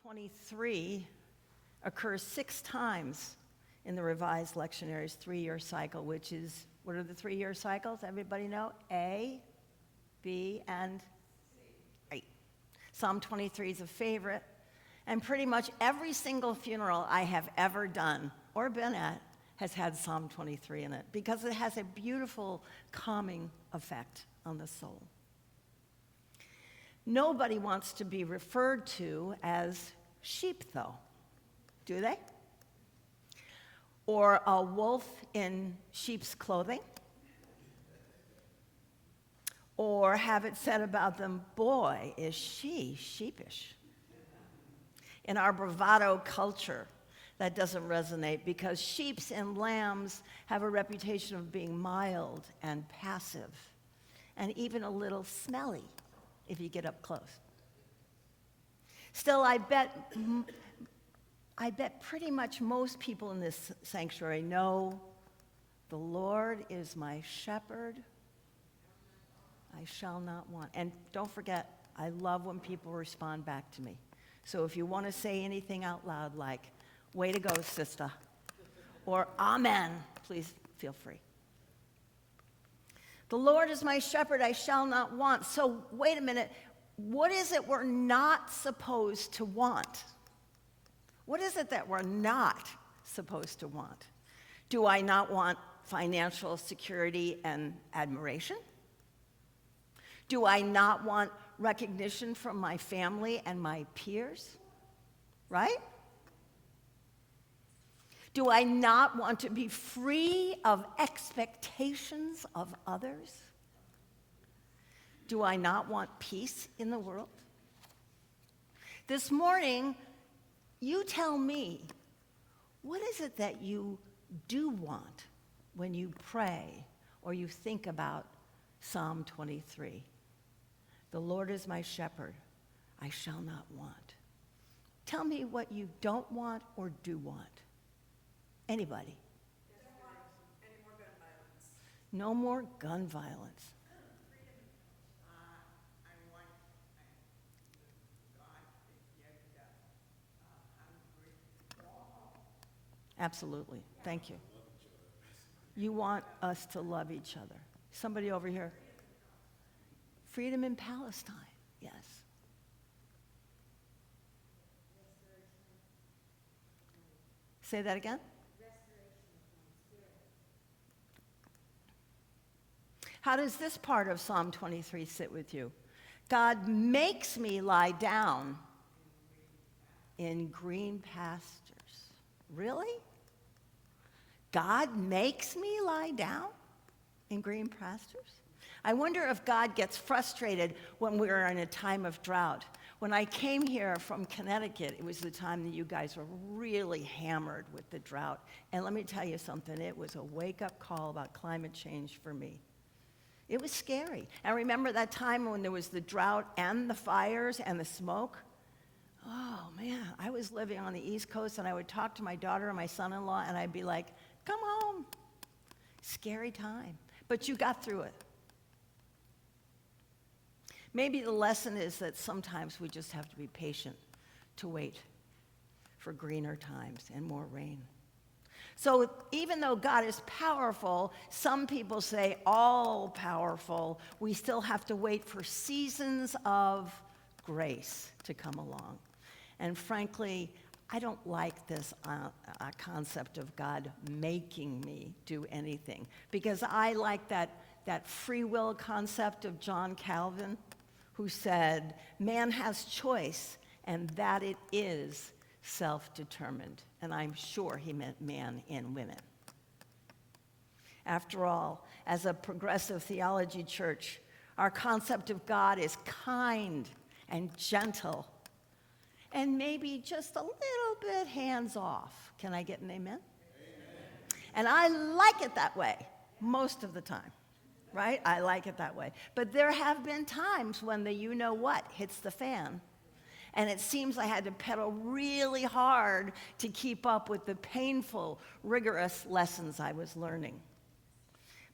23 occurs 6 times in the Revised Lectionary's 3-year cycle, which is, what are the 3-year cycles? Everybody know? A, B, and C. Psalm 23 is a favorite, and pretty much every single funeral I have ever done or been at has had Psalm 23 in it because it has a beautiful calming effect on the soul. Nobody wants to be referred to as sheep, though, do they? Or a wolf in sheep's clothing? Or have it said about them, boy, is she sheepish. In our bravado culture, that doesn't resonate because sheep and lambs have a reputation of being mild and passive and even a little smelly if you get up close. Still, I bet pretty much most people in this sanctuary know the Lord is my shepherd, I shall not want. And don't forget, I love when people respond back to me. So if you want to say anything out loud like, way to go, sister, or amen, please feel free. The Lord is my shepherd, I shall not want. So wait a minute, what is it we're not supposed to want? What is it that we're not supposed to want? Do I not want financial security and admiration? Do I not want recognition from my family and my peers? Right? Do I not want to be free of expectations of others? Do I not want peace in the world? This morning, you tell me, what is it that you do want when you pray or you think about Psalm 23? The Lord is my shepherd, I shall not want. Tell me what you don't want or do want. Anybody? I don't want any more gun violence. No more gun violence. I want God to get hungry. Absolutely. Thank you. You want us to love each other. Somebody over here. Freedom in Palestine. Yes. Say that again. How does this part of Psalm 23 sit with you? God makes me lie down in green pastures. Really? God makes me lie down in green pastures? I wonder if God gets frustrated when we're in a time of drought. When I came here from Connecticut, it was the time that you guys were really hammered with the drought. And let me tell you something, it was a wake-up call about climate change for me. It was scary. I remember that time when there was the drought and the fires and the smoke. Oh, man, I was living on the East Coast, and I would talk to my daughter and my son-in-law, and I'd be like, come home. Scary time. But you got through it. Maybe the lesson is that sometimes we just have to be patient to wait for greener times and more rain. So even though God is powerful, some people say all powerful, we still have to wait for seasons of grace to come along. And frankly, I don't like this concept of God making me do anything, because I like that free will concept of John Calvin, who said, man has choice, and that it is self-determined. And I'm sure he meant man and women. After all, as a progressive theology church, our concept of God is kind and gentle and maybe just a little bit hands-off. Can I get an amen? Amen. And I like it that way most of the time, right? I like it that way. But there have been times when the you-know-what hits the fan, and it seems I had to pedal really hard to keep up with the painful, rigorous lessons I was learning.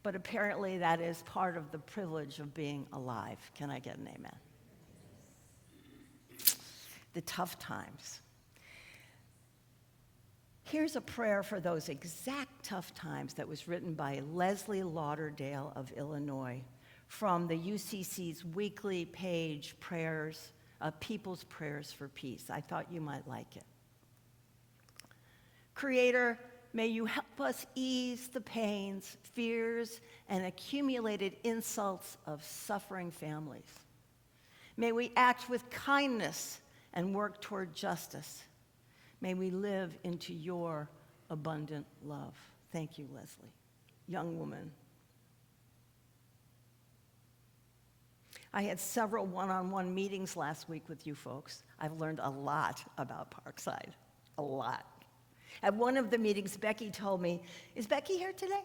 But apparently that is part of the privilege of being alive. Can I get an amen? the tough times. Here's a prayer for those exact tough times that was written by Leslie Lauderdale of Illinois from the UCC's weekly page prayers, People's Prayers for Peace. I thought you might like it. Creator, may you help us ease the pains, fears, and accumulated insults of suffering families. May we act with kindness and work toward justice. May we live into your abundant love. Thank you, Leslie. Young woman. I had several one-on-one meetings last week with you folks. I've learned a lot about Parkside, a lot. At one of the meetings, Becky told me, is Becky here today?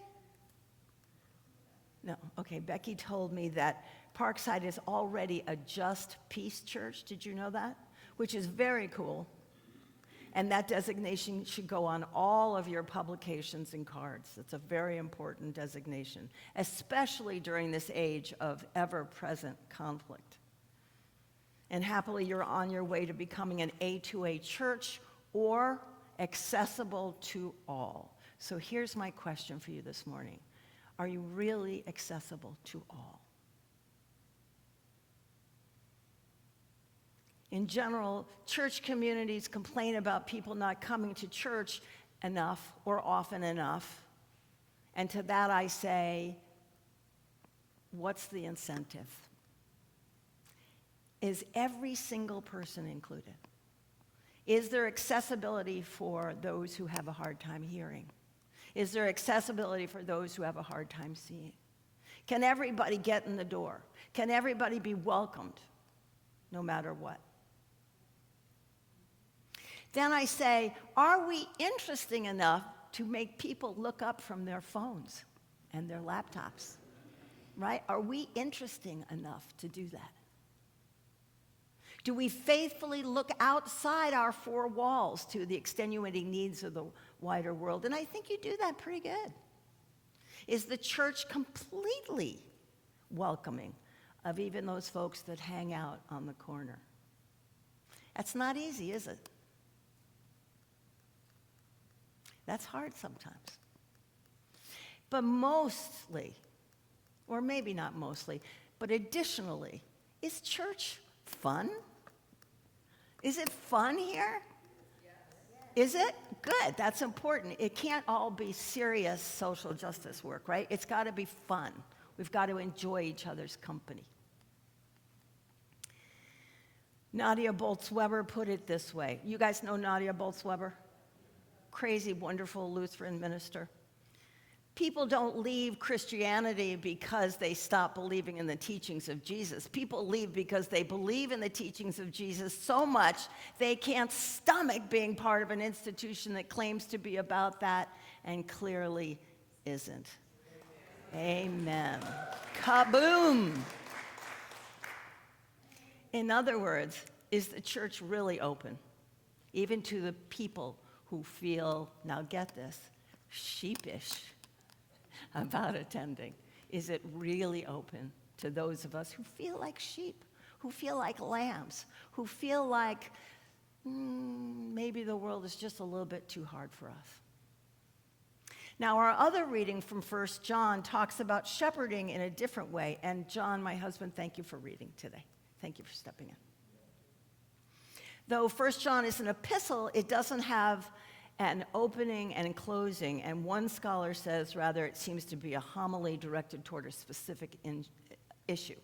No, okay, Becky told me that Parkside is already a Just Peace Church. Did you know that? Which is very cool. And that designation should go on all of your publications and cards. It's a very important designation, especially during this age of ever-present conflict. And happily, you're on your way to becoming an A2A church or accessible to all. So here's my question for you this morning. Are you really accessible to all? In general, church communities complain about people not coming to church enough or often enough. And to that I say, what's the incentive? Is every single person included? Is there accessibility for those who have a hard time hearing? Is there accessibility for those who have a hard time seeing? Can everybody get in the door? Can everybody be welcomed, no matter what? Then I say, are we interesting enough to make people look up from their phones and their laptops? Right? Are we interesting enough to do that? Do we faithfully look outside our four walls to the extenuating needs of the wider world? And I think you do that pretty good. Is the church completely welcoming of even those folks that hang out on the corner? That's not easy, is it? That's hard sometimes. But mostly, or maybe not mostly, but additionally, is church fun? Is it fun here? Is it? Good, that's important. It can't all be serious social justice work, right? It's got to be fun. We've got to enjoy each other's company. Nadia Bolz-Weber put it this way. You guys know Nadia Bolz-Weber? Crazy, wonderful Lutheran minister. People don't leave Christianity because they stop believing in the teachings of Jesus. People leave because they believe in the teachings of Jesus so much they can't stomach being part of an institution that claims to be about that and clearly isn't. Amen. Kaboom! In other words, is the church really open, even to the people who feel, now get this, sheepish about attending? Is it really open to those of us who feel like sheep, who feel like lambs, who feel like maybe the world is just a little bit too hard for us? Now, our other reading from 1 John talks about shepherding in a different way. And John, my husband, thank you for reading today. Thank you for stepping in. Though 1 John is an epistle, it doesn't have an opening and closing. And one scholar says, rather, it seems to be a homily directed toward a specific issue.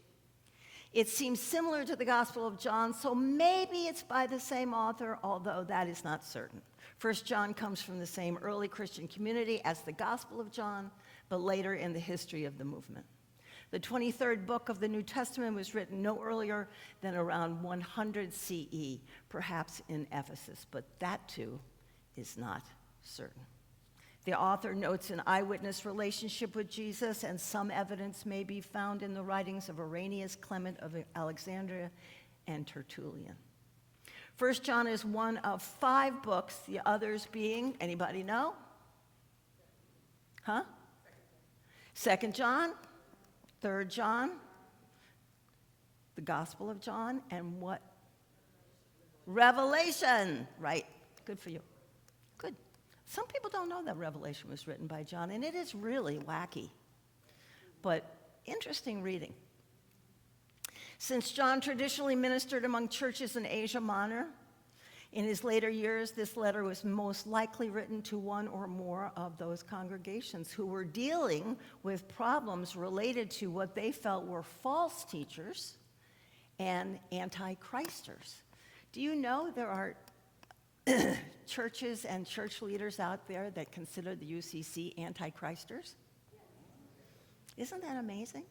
It seems similar to the Gospel of John, so maybe it's by the same author, although that is not certain. 1 John comes from the same early Christian community as the Gospel of John, but later in the history of the movement. The 23rd book of the New Testament was written no earlier than around 100 CE, perhaps in Ephesus, but that too is not certain. The author notes an eyewitness relationship with Jesus, and some evidence may be found in the writings of Irenaeus, Clement of Alexandria, and Tertullian. 1 John is one of 5 books, the others being, anybody know? Huh? 2 John, 3 John, the Gospel of John, and what? Revelation. Right. Good for you. Good. Some people don't know that Revelation was written by John, and it is really wacky, but interesting reading. Since John traditionally ministered among churches in Asia Minor, in his later years, this letter was most likely written to one or more of those congregations who were dealing with problems related to what they felt were false teachers and anti-Christers. Do you know there are churches and church leaders out there that consider the UCC anti-Christers? Isn't that amazing?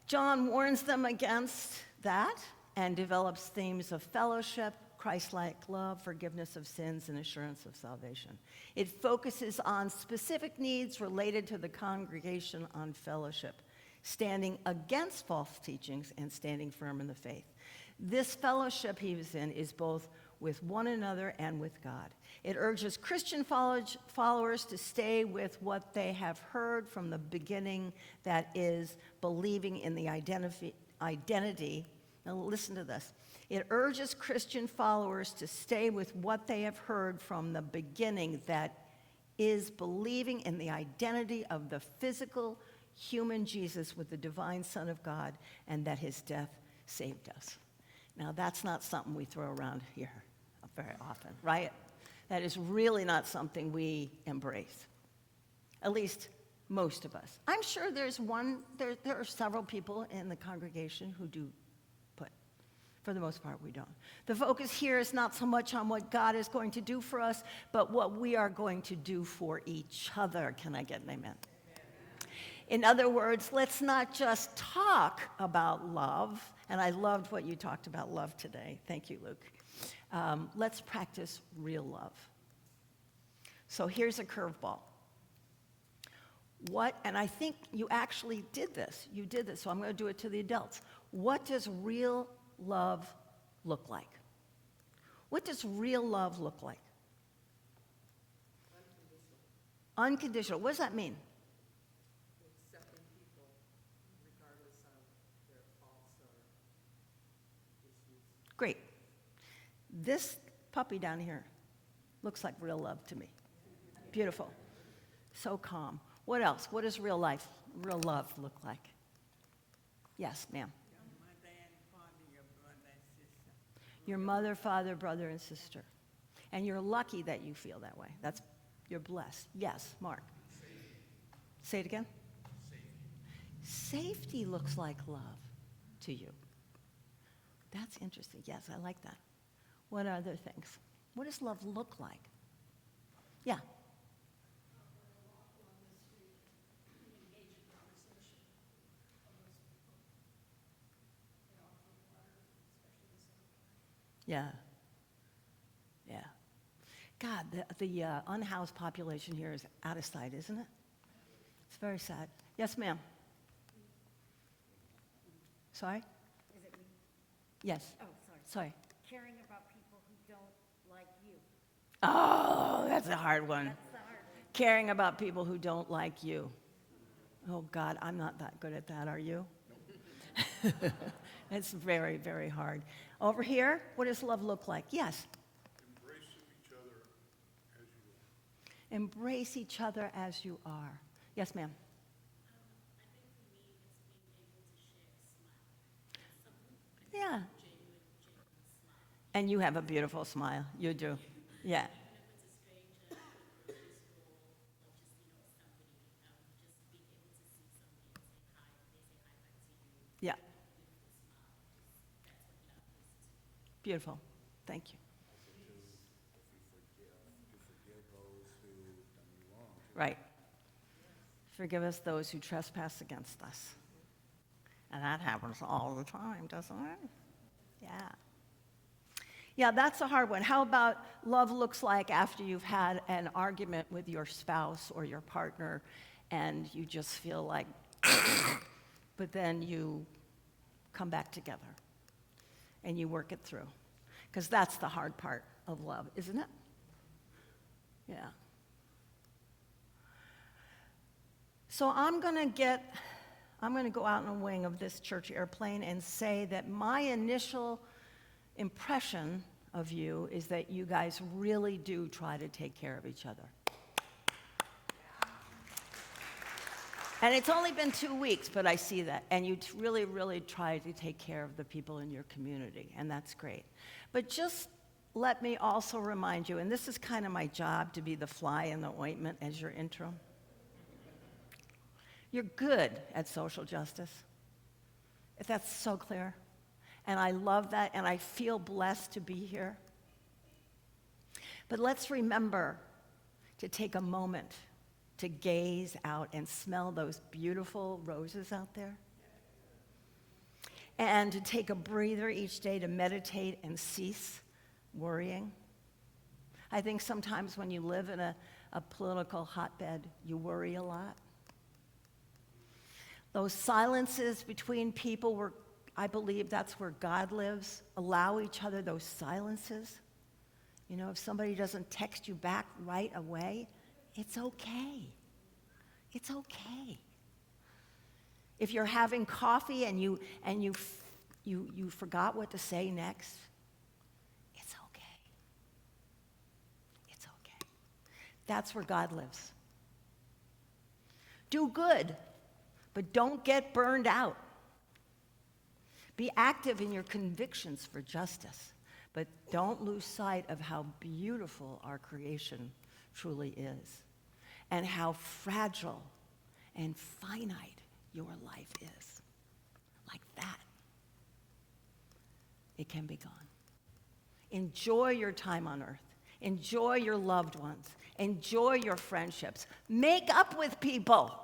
John warns them against that and develops themes of fellowship, Christ-like love, forgiveness of sins, and assurance of salvation. It focuses on specific needs related to the congregation on fellowship, standing against false teachings and standing firm in the faith. This fellowship he was in is both with one another and with God. It urges Christian followers to stay with what they have heard from the beginning, that is, believing in the identity. Now listen to this. It urges Christian followers to stay with what they have heard from the beginning, that is, believing in the identity of the physical human Jesus with the divine Son of God, and that his death saved us. Now that's not something we throw around here very often, right? That is really not something we embrace, at least most of us. I'm sure there are several people in the congregation who do, but for the most part, we don't. The focus here is not so much on what God is going to do for us, but what we are going to do for each other. Can I get an amen? In other words, let's not just talk about love, and I loved what you talked about love today. Thank you, Luke. Let's practice real love. So here's a curveball. And I think you actually did this. You did this, so I'm going to do it to the adults. What does real love look like? What does real love look like? Unconditional. What does that mean? Accepting people regardless of their faults or issues. Great. This puppy down here looks like real love to me. Beautiful. So calm. What else? What does real love look like? Yes, ma'am. Your mother, father, brother, and sister. And you're lucky that you feel that way. You're blessed. Yes, Mark. Safety. Say it again. Safety. Safety looks like love to you. That's interesting. Yes, I like that. What other things? What does love look like? Yeah. Yeah. Yeah. God, the unhoused population here is out of sight, isn't it? It's very sad. Yes, ma'am. Sorry? Is it me? Yes. Oh, sorry. Sorry. Caring about people who don't like you. Oh, that's a hard one. That's the hard one. Caring about people who don't like you. Oh, God, I'm not that good at that, are you? It's very, very hard. Over here, what does love look like? Yes. Embracing each other as you are. Embrace each other as you are. Yes, ma'am. Yeah. And you have a beautiful smile. You do. Yeah. Yeah. Beautiful. Thank you. Right. Forgive us those who trespass against us. And that happens all the time, doesn't it? Yeah. Yeah, that's a hard one. How about love looks like after you've had an argument with your spouse or your partner and you just feel like, but then you come back together and you work it through. Because that's the hard part of love, isn't it? Yeah. So I'm going to get I'm going to go out on a wing of this church airplane and say that my initial impression of you is that you guys really do try to take care of each other. And it's only been 2 weeks, but I see that. And you really, really try to take care of the people in your community, and that's great. But just let me also remind you, and this is kind of my job to be the fly in the ointment as your interim. You're good at social justice. If that's so clear. And I love that, and I feel blessed to be here. But let's remember to take a moment to gaze out and smell those beautiful roses out there. And to take a breather each day to meditate and cease worrying. I think sometimes when you live in a political hotbed, you worry a lot. Those silences between people, I believe that's where God lives. Allow each other those silences. You know, if somebody doesn't text you back right away, it's okay. It's okay. If you're having coffee and you forgot what to say next, it's okay. It's okay. That's where God lives. Do good, but don't get burned out. Be active in your convictions for justice, but don't lose sight of how beautiful our creation truly is and how fragile and finite your life is. Like that. It can be gone. Enjoy your time on earth. Enjoy your loved ones. Enjoy your friendships. Make up with people.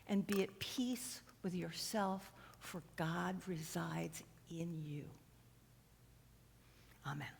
And be at peace with yourself, for God resides in you. Amen.